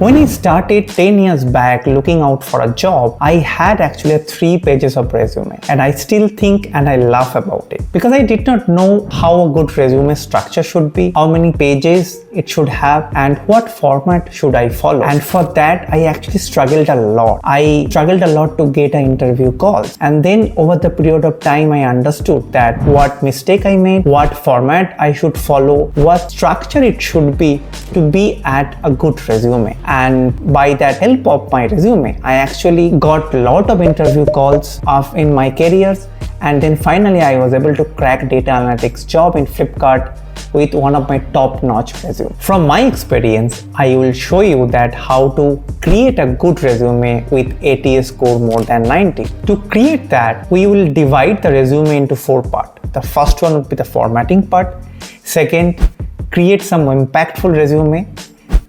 When I started 10 years back looking out for a job, I had actually 3 pages of resume, and I still think and I laugh about it because I did not know how a good resume structure should be, how many pages it should have, and what format should I follow. And for that, I actually struggled a lot. I struggled a lot to get an interview calls. And then over the period of time, I understood that what mistake I made, what format I should follow, what structure it should be to be at a good resume. And by that help of my resume, I actually got a lot of interview calls in my careers. And then finally, I was able to crack data analytics job in Flipkart with one of my top-notch resume. From my experience, I will show you that how to create a good resume with ATS score more than 90. To create that, we will divide the resume into 4 parts. The first one would be the formatting part. Second, create some impactful resume.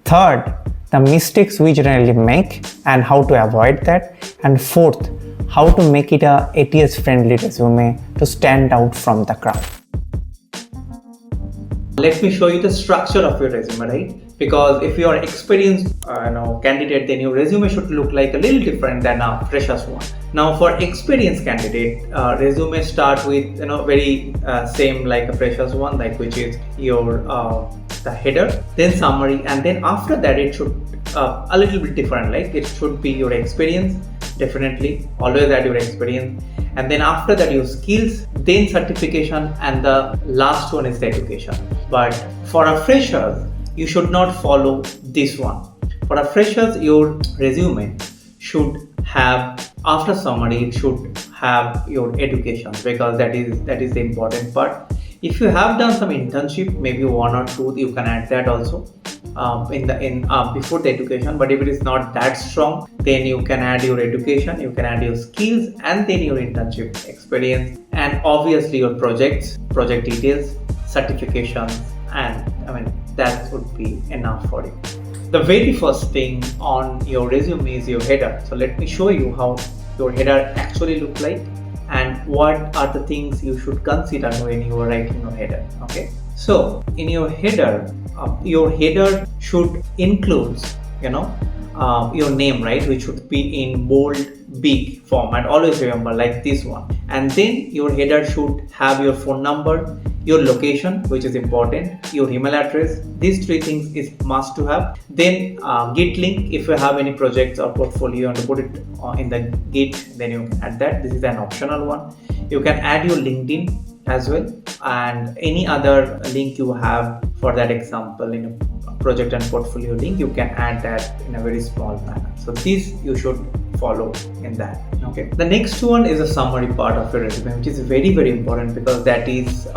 Third, the mistakes we generally make and how to avoid that. And fourth, how to make it a ATS-friendly resume to stand out from the crowd. Let me show you the structure of your resume, right? Because if you are experienced candidate, then your resume should look like a little different than a freshers one. Now for experienced candidate, resume start with very same like a freshers one, like which is your the header, then summary, and then after that it should a little bit different, like it should be your experience, definitely always add your experience, and then after that your skills, then certification, and the last one is the education. But for a freshers, you should not follow this one. For a freshers, your resume should have, after summary, it should have your education, because that is the important part. If you have done some internship, maybe 1 or 2, you can add that also before the education. But if it is not that strong, then you can add your education, you can add your skills, and then your internship experience, and obviously your projects, project details, certifications, and that would be enough for you. The very first thing on your resume is your header. So let me show you how your header actually look like and what are the things you should consider when you are writing your header. Okay, so in your header should include your name, right, which should be in bold big format. Always remember, like this one. And then your header should have your phone number, your location, which is important, your email address. These 3 things is must to have. Then Git link, if you have any projects or portfolio and to put it in the Git, then you can add that. This is an optional one. You can add your LinkedIn as well, and any other link you have for that example in a project and portfolio link, you can add that in a very small manner. So this you should follow in that. Okay, the next one is a summary part of your resume, which is very, very important, because that is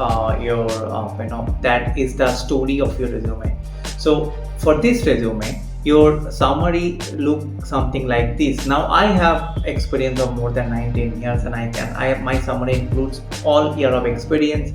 your that is the story of your resume. So for this resume, your summary look something like this. Now I have experience of more than 19 years, and my summary includes all year of experience,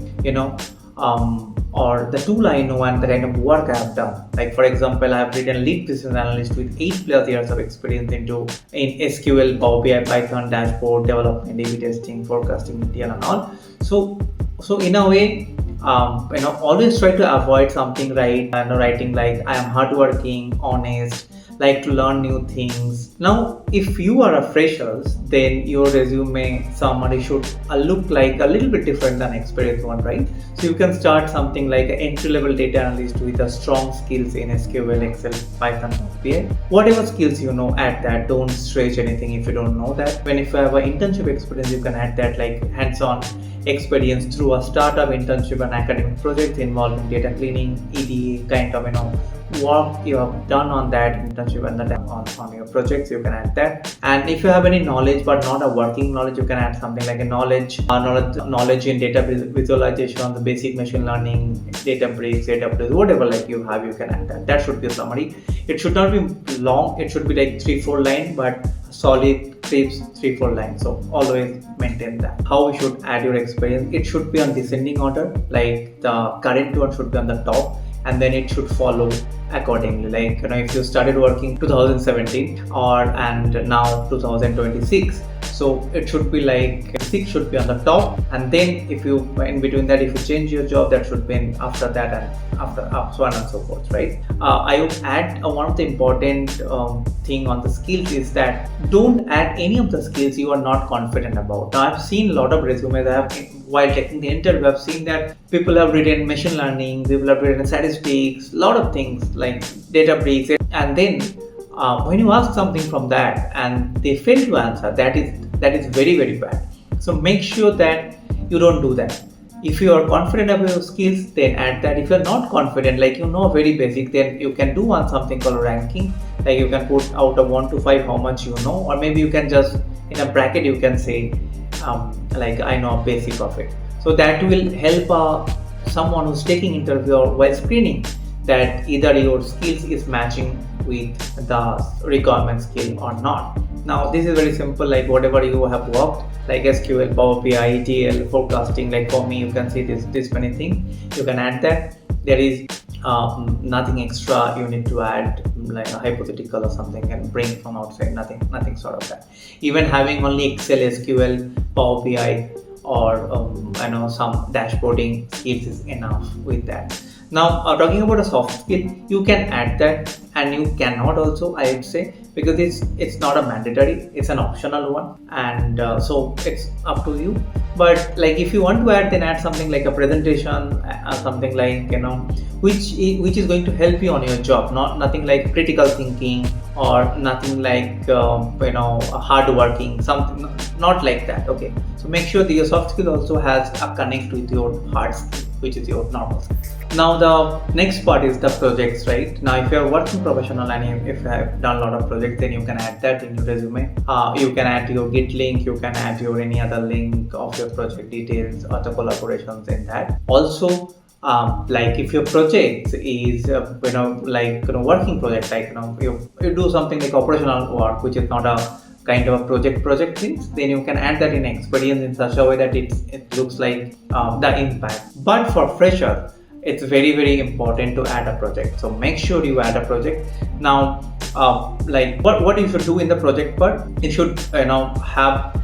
or the tool I know and the kind of work I have done. Like for example, I have written lead business analyst with 8+ years of experience in SQL, Power BI, Python, dashboard development, A/B testing, forecasting, ETL, and all. So in a way, always try to avoid something writing like I am hardworking, honest, like to learn new things. Now, if you are a freshers, then your resume summary should look like a little bit different than experienced one, right? So you can start something like an entry-level data analyst with a strong skills in SQL, Excel, Python, BI. Whatever skills you know, add that. Don't stretch anything if you don't know that. If you have an internship experience, you can add that, like hands-on experience through a startup, internship, and academic projects involving data cleaning, EDA, kind of work you have done on that internship and on your projects. You can add that. And if you have any knowledge but not a working knowledge, you can add something like a knowledge in data visualization, the basic machine learning, Databricks, AWS, whatever like you have, you can add that. That should be a summary. It should not be long. It should be like 3-4 lines, but solid clips, 3-4 lines. So always maintain that. How you should add your experience? It should be on descending order. Like the current one should be on the top, and then it should follow accordingly. Like if you started working 2017 and now 2026, so it should be like 6 should be on the top, and then if you in between that, if you change your job, that should be after that, and after so on and so forth, right? I would add one of the important thing on the skills is that don't add any of the skills you are not confident about. Now I've seen a lot of resumes. While taking the interview, I've seen that people have written machine learning, people have written statistics, a lot of things like Databricks, and then when you ask something from that and they fail to answer, that is very, very bad. So make sure that you don't do that. If you are confident about your skills, then add that. If you are not confident, like you know very basic, then you can do something called ranking. Like you can put out of 1 to 5 how much you know, or maybe you can just in a bracket you can say like I know a basic of it. So that will help someone who's taking interview or while screening that either your skills is matching with the requirement skill or not. Now this is very simple, like whatever you have worked, like SQL, Power BI, ETL, forecasting. Like for me, you can see this many things. You can add that. There is nothing extra you need to add, like a hypothetical or something and bring from outside. Nothing sort of that. Even having only Excel, SQL, Power BI, or I know some dashboarding skills is enough with that. Now talking about a soft skill, you can add that, and you cannot also, I would say, because it's not a mandatory, it's an optional one, and so it's up to you. But like if you want to add, then add something like a presentation, something like which is going to help you on your job. Nothing like critical thinking or nothing like hard working, something not like that. Okay, so make sure that your soft skill also has a connect with your hard skill, which is your normal skill. Now the next part is the projects, right? Now if you are working professional and if you have done a lot of projects, then you can add that in your resume. You can add your Git link, you can add your any other link of your project details or the collaborations in that. Also, like if your project is working project, like you do something like operational work, which is not a kind of a project things, then you can add that in experience in such a way that it looks like the impact. But for fresher, it's very, very important to add a project. So make sure you add a project. Now like what you should do in the project part, you should have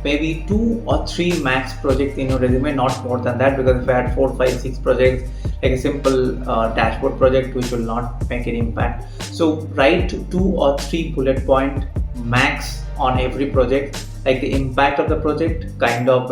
maybe 2 or 3 max projects in your resume, not more than that, because if you had 4, 5, 6 projects, like a simple dashboard project, which will not make any impact. So write 2 or 3 bullet point max on every project, like the impact of the project, kind of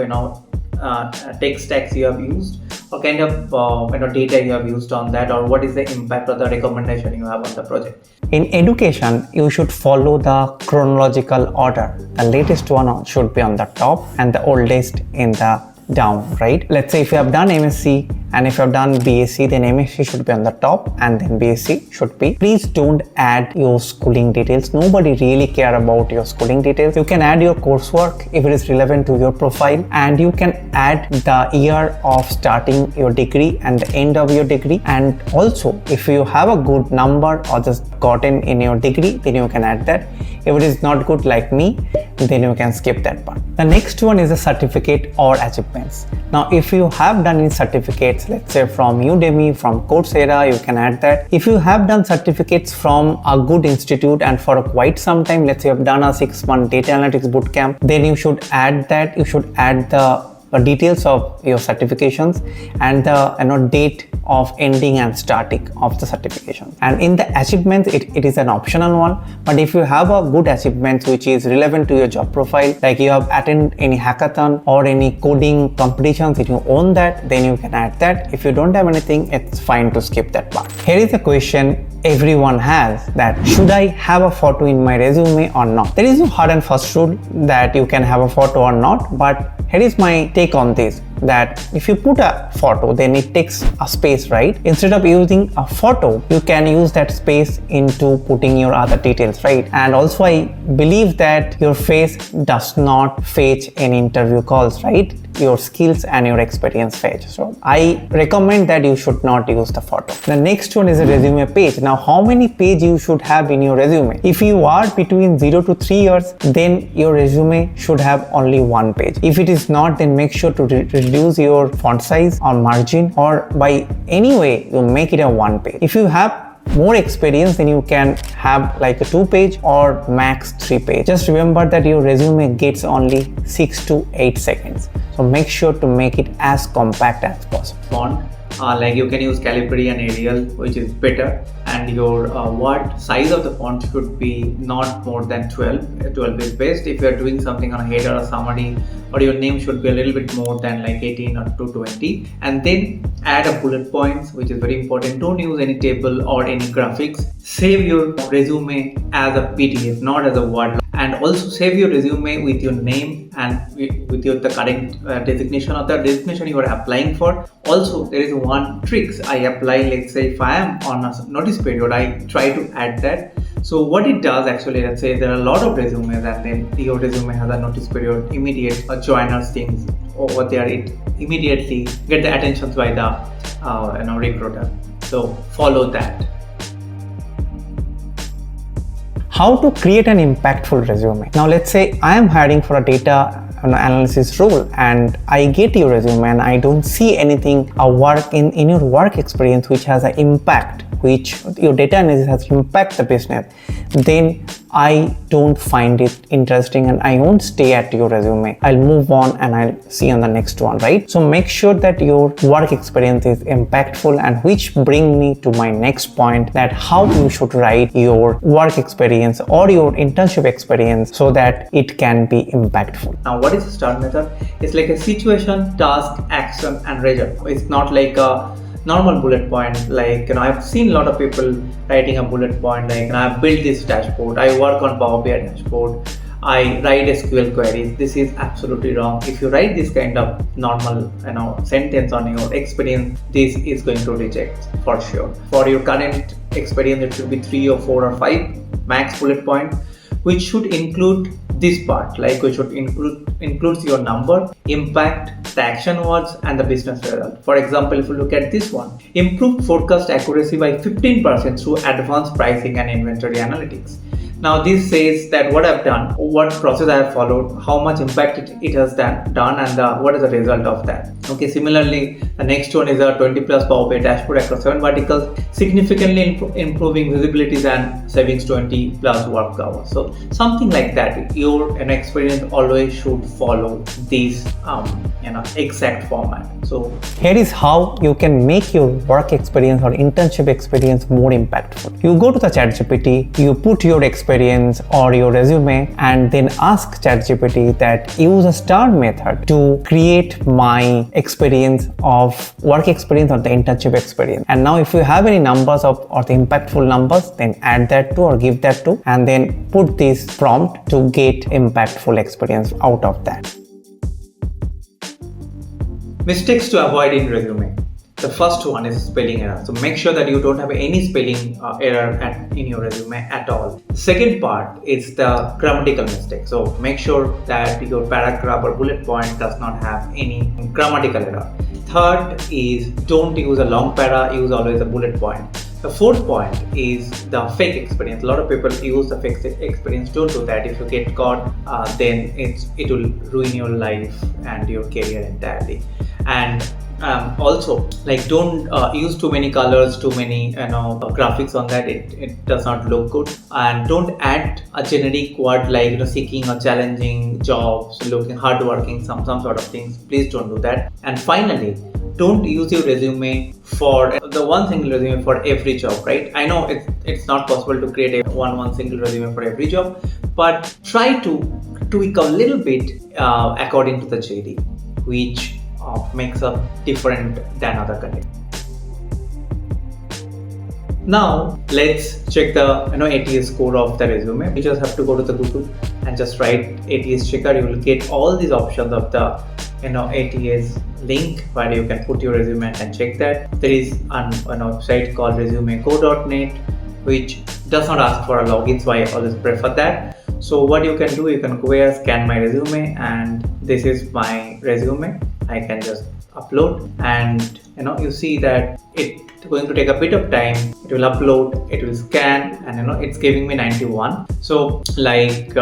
tech stacks you have used, or kind of data you have used on that, or what is the impact of the recommendation you have on the project. In education, you should follow the chronological order. The latest one should be on the top and the oldest in the down, right? Let's say if you have done MSc and if you have done BSc, then MSc should be on the top and then BSc should be. Please don't add your schooling details. Nobody really care about your schooling details. You can add your coursework if it is relevant to your profile, and you can add the year of starting your degree and the end of your degree. And also if you have a good number or just gotten in your degree, then you can add that. If it is not good like me, then you can skip that part. The next one is a certificate or achievements. Now if you have done any certificates, let's say from Udemy, from Coursera, you can add that. If you have done certificates from a good institute and for quite some time, let's say you have done a 6-month data analytics bootcamp, then you should add that. You should add the details of your certifications and the date of ending and starting of the certification. And in the achievements, it is an optional one, but if you have a good achievements which is relevant to your job profile, like you have attended any hackathon or any coding competitions, if you own that, then you can add that. If you don't have anything, it's fine to skip that part. Here is a question everyone has, that should I have a photo in my resume or not? There is no hard and fast rule that you can have a photo or not, but here is my take on this, that if you put a photo, then it takes a space, right? Instead of using a photo, you can use that space into putting your other details, right? And also I believe that your face does not fetch any interview calls, right? Your skills and your experience fetch. So I recommend that you should not use the photo. The next one is a resume page. Now how many pages you should have in your resume? If you are between 0 to 3 years, then your resume should have only 1 page. If it is not, then make sure to reduce your font size or margin, or by any way you make it a 1 page. If you have more experience, then you can have like a 2 page or max 3 page. Just remember that your resume gets only 6 to 8 seconds. So make sure to make it as compact as possible. Font like you can use Calibri and Arial, which is better, and your word size of the font should be not more than 12. 12 is best. If you are doing something on a header or summary, or your name should be a little bit more than like 18 or 220, and then add a bullet points, which is very important. Don't use any table or any graphics. Save your resume as a PDF, not as a Word, and also save your resume with your name and with your the current designation or the designation you are applying for. Also, there is one tricks I apply. Let's say if I am on a notice period, I try to add that. So what it does actually, let's say there are a lot of resumes, and then your resume has a notice period, immediate joiners things over there, it immediately get the attention by the recruiter. So follow that. How to create an impactful resume. Now let's say I am hiring for a data analysis role, and I get your resume and I don't see anything work in your work experience which has an impact, which your data analysis has impact the business, then I don't find it interesting and I won't stay at your resume. I'll move on and I'll see on the next one, right? So make sure that your work experience is impactful, and which bring me to my next point, that how you should write your work experience or your internship experience so that it can be impactful. Now, what is the STAR method? It's like a situation, task, action, and result. It's not like a normal bullet point. Like, I've seen a lot of people writing a bullet point like, I've built this dashboard, I work on Power BI dashboard, I write SQL queries. This is absolutely wrong. If you write this kind of normal sentence on your experience, this is going to reject for sure. For your current experience, it should be 3 or 4 or 5 max bullet point, which should include this part, like which should includes your number, impact, the action words, and the business result. For example, if you look at this one, improved forecast accuracy by 15% through advanced pricing and inventory analytics. Now this says that what I've done, what process I have followed, how much impact it has done, and what is the result of that. Okay, similarly, the next one is a 20 plus Power BI dashboard across 7 verticals, significantly improving visibilities and savings 20 plus work hours. So something like that. Your experience always should follow this exact format. So here is how you can make your work experience or internship experience more impactful. You go to the ChatGPT, you put your experience or your resume, and then ask ChatGPT that use a STAR method to create my experience of work experience or the internship experience. And now if you have any numbers or the impactful numbers, then add that to or give that to, and then put this prompt to get impactful experience out of that. Mistakes to avoid in resume. The first one is spelling error. So make sure that you don't have any spelling error in your resume at all. The second part is the grammatical mistake. So make sure that your paragraph or bullet point does not have any grammatical error. Third is don't use a long para, use always a bullet point. The fourth point is the fake experience. A lot of people use the fake experience. Don't do that. If you get caught, then it will ruin your life and your career entirely. And also, like, don't use too many colors, too many graphics on that. It does not look good. And don't add a generic word like seeking or challenging jobs, looking hardworking, some sort of things. Please don't do that. And finally, don't use your resume for the one single resume for every job, right? I know it's not possible to create a one single resume for every job, but try to tweak a little bit according to the JD, which makes up different than other candidates. Now let's check the ATS score of the resume. You just have to go to the Google and just write ATS checker. You will get all these options of the ATS link where you can put your resume and check that. There is a website called resumeco.net which does not ask for a login, so I always prefer that. So what you can do, you can go here, scan my resume, and this is my resume. I can just upload, and you see that it's going to take a bit of time. It will upload, it will scan, and it's giving me 91. So like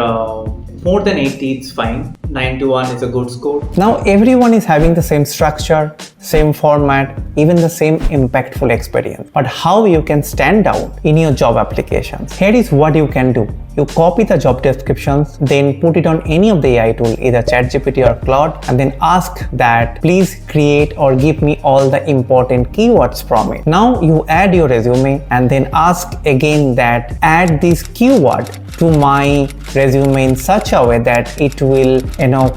more than 80 it's fine. 91 is a good score. Now everyone is having the same structure, same format, even the same impactful experience. But how you can stand out in your job applications? Here is what you can do. you copy the job descriptions, then put it on any of the AI tool, either ChatGPT or Claude, and then ask that please create or give me all the important keywords from it. Now you add your resume and then ask again that add this keyword to my resume in such a way that it will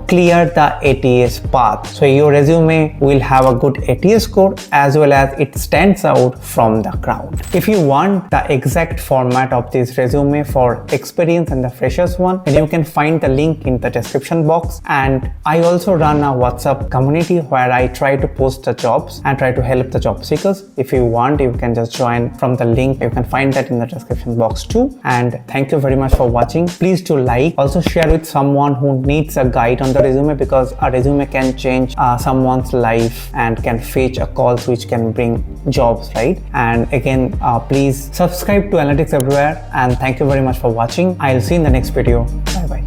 clear the ATS path. So your resume will have a good ATS score as well as it stands out from the crowd. If you want the exact format of this resume for experience and the freshers one, then you can find the link in the description box. And I also run a WhatsApp community where I try to post the jobs and try to help the job seekers. If you want, you can just join from the link. You can find that in the description box too. And thank you very much for watching. Please do like, also share with someone who needs a guide on the resume, because a resume can change someone's life and can fetch a calls which can bring jobs, right? And again, please subscribe to Analytics Everywhere, and thank you very much for watching. I'll see you in the next video. Bye bye.